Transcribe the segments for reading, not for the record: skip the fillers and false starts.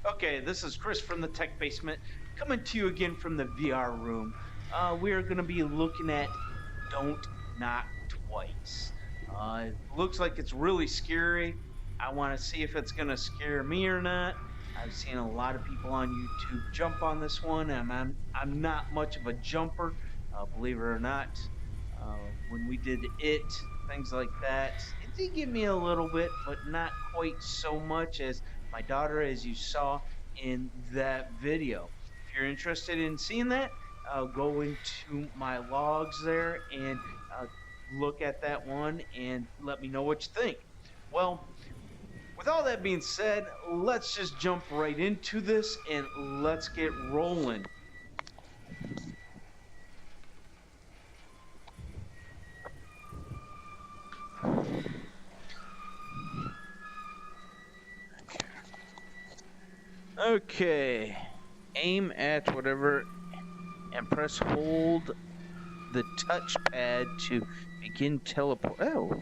Okay, this is Chris from the Tech Basement, coming to you again from the VR room. We are going to be looking at Don't Knock Twice. It looks like it's really scary. I want to see if it's going to scare me or not. I've seen a lot of people on YouTube jump on this one, and I'm not much of a jumper, believe it or not. When we did it, things like that, it did give me a little bit, but not quite so much as my daughter, as you saw in that video. If you're interested in seeing that, go into my logs there and uh, look at that one and let me know what you think. Well, with all that being said, let's just jump right into this and let's get rolling. Okay, aim at whatever and press hold the touchpad to begin teleport. Oh,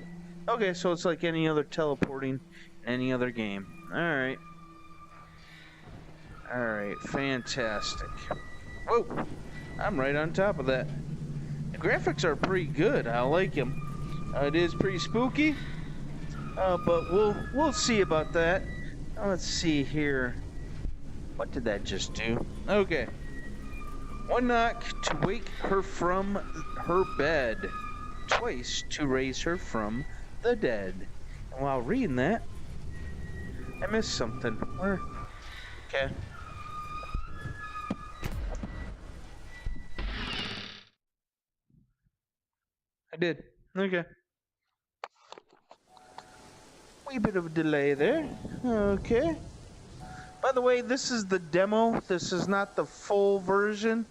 okay, so it's like any other teleporting in any other game. Alright. Alright, fantastic. Whoa, I'm right on top of that. The graphics are pretty good. I like them. It is pretty spooky, but we'll see about that. Let's see here. What did that just do? Okay. One knock to wake her from her bed. Twice to raise her from the dead. And while reading that, I missed something. Where? Okay. I did. Okay. Wee bit of a delay there. Okay. By the way, this is the demo. This is not the full version.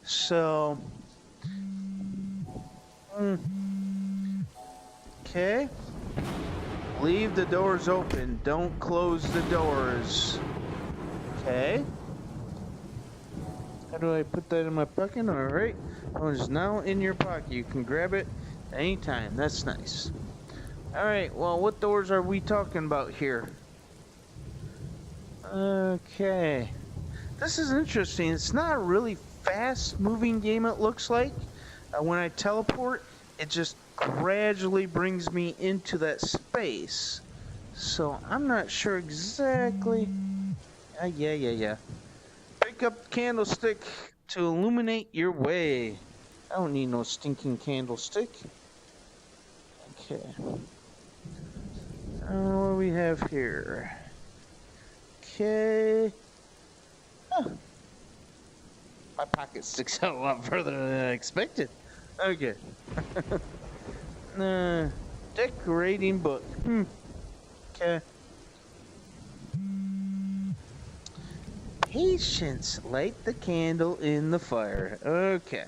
So... Okay. Leave the doors open. Don't close the doors. Okay. How do I put that in my pocket? Alright. Oh, it's now in your pocket. You can grab it anytime. That's nice. Alright, well, what doors are we talking about here? Okay. This is interesting. It's not a really fast-moving game, it looks like. When I teleport, it just gradually brings me into that space. So, I'm not sure exactly... yeah. Pick up the candlestick to illuminate your way. I don't need no stinking candlestick. Okay. What do we have here? Okay. Oh. My pocket sticks out a lot further than I expected. Okay. Decorating book. Okay. Patience. Light the candle in the fire. Okay.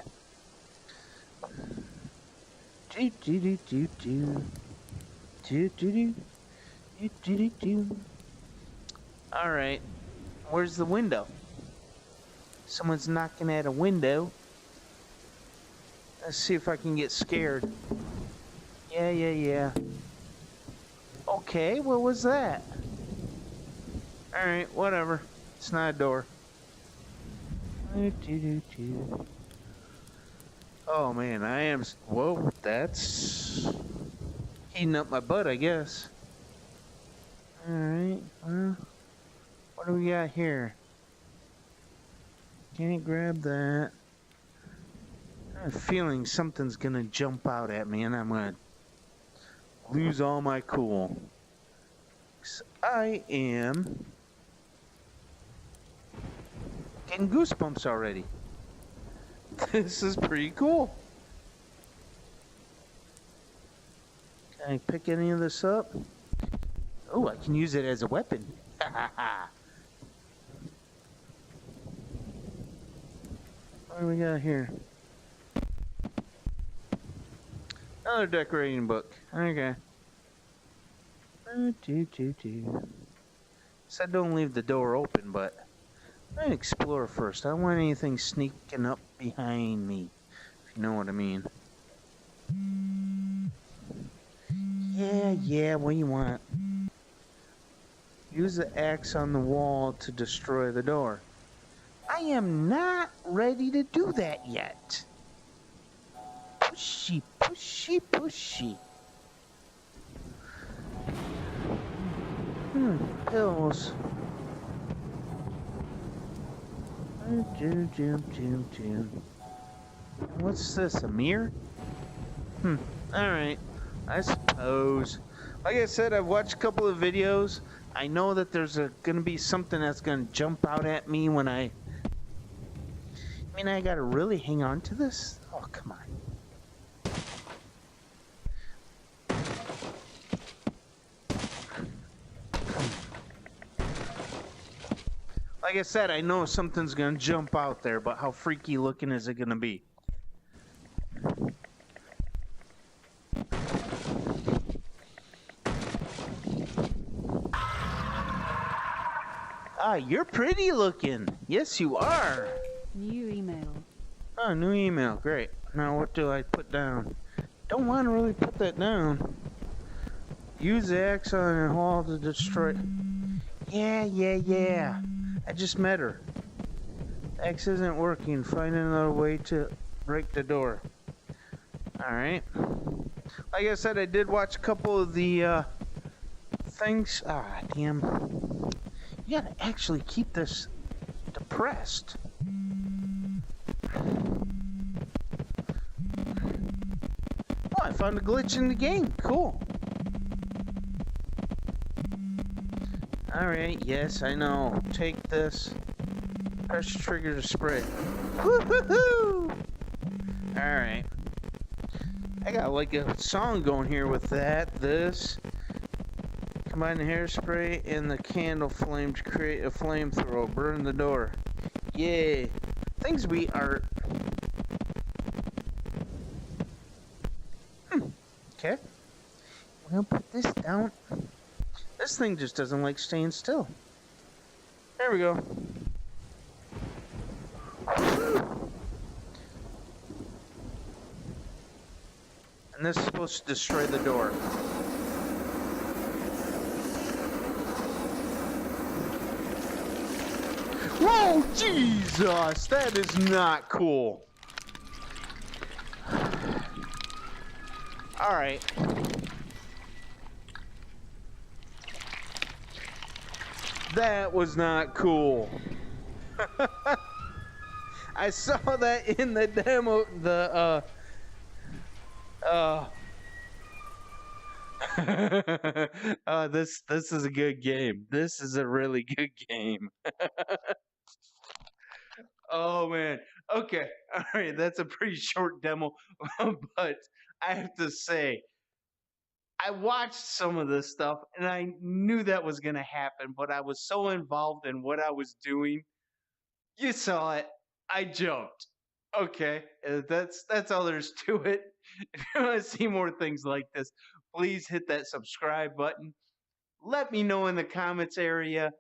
Alright. Where's the window? Someone's knocking at a window. Let's see if I can get scared. Yeah. Okay, what was that? Alright, whatever. It's not a door. Oh man, I am... Whoa, that's... heating up my butt, I guess. Alright, well... what do we got here? Can't grab that. I have a feeling something's gonna jump out at me and I'm gonna lose all my cool. 'Cause I am getting goosebumps already. This is pretty cool. Can I pick any of this up? Oh, I can use it as a weapon. What do we got here? Another decorating book. Okay. Said don't leave the door open, but I'm gonna explore first. I don't want anything sneaking up behind me, if you know what I mean. Yeah, what do you want? Use the axe on the wall to destroy the door. I am not ready to do that yet. Pushy, pushy, pushy. Pills. What's this, a mirror? Alright. I suppose. Like I said, I've watched a couple of videos. I know that there's gonna be something that's gonna jump out at me when I mean, I gotta really hang on to this? Oh, come on. Like I said, I know something's gonna jump out there, but how freaky looking is it gonna be? Ah, you're pretty looking. Yes, you are. New email. Oh, new email. Great. Now what do I put down? Don't want to really put that down. Use the axe on the wall to destroy... Yeah. I just met her. X isn't working. Find another way to break the door. Alright. Like I said, I did watch a couple of the things. Ah, damn. You gotta actually keep this depressed. Oh, I found a glitch in the game. Cool. Alright, yes, I know. Take this. Press trigger to spray. Woo-hoo-hoo! Alright. I got like a song going here with that. This. Combine the hairspray and the candle flame to create a flamethrower. Burn the door. Yay. Things we are... Okay. We're gonna put this down. This thing just doesn't like staying still. There we go. And this is supposed to destroy the door. Whoa, Jesus! That is not cool. Alright. That was not cool. I saw that in the demo, this is a good game. This is a really good game. Oh man. Okay. All right. That's a pretty short demo, but I have to say, I watched some of this stuff and I knew that was going to happen, but I was so involved in what I was doing. You saw it. I jumped. Okay. That's all there's to it. If you want to see more things like this, please hit that subscribe button. Let me know in the comments area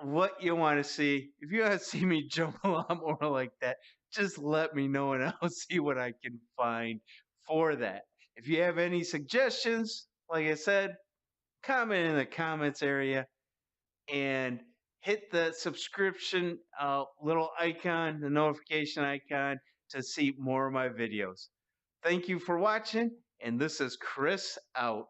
what you want to see. If you want to see me jump a lot more like that, just let me know and I'll see what I can find for that. If you have any suggestions, like I said, comment in the comments area and hit the subscription little icon, the notification icon to see more of my videos. Thank you for watching, and this is Chris out.